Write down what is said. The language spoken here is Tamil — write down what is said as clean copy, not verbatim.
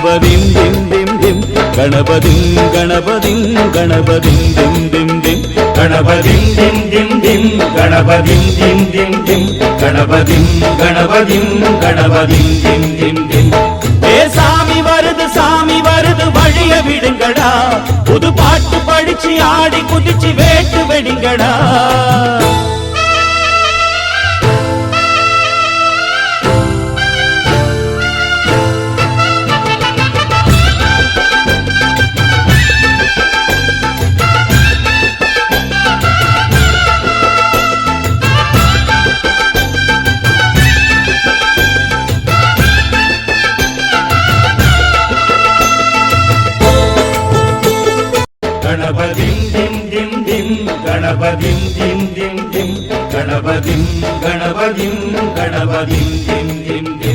கணபதிம் திம் திம் திம் கணபதிம் கணபதிம் கணபதிம் திம் திம் திம் கணபதிம் திம் திம் திம் கணபதிம் திம் திம் திம் கணபதிம் கணபதிம் கணபதிம் திம் திம் திம். ஏ சாமி வருது வழிய விடுங்கடா, புது பாட்டு படிச்சு ஆடி குதிச்சு வேட்டு வெடிங்கடா. கணபதிம் திம் திம் திம் கணபதிம் திம் திம் திம் கணபதிம் கணபதிம் கணபதிம் திம் திம் திம்.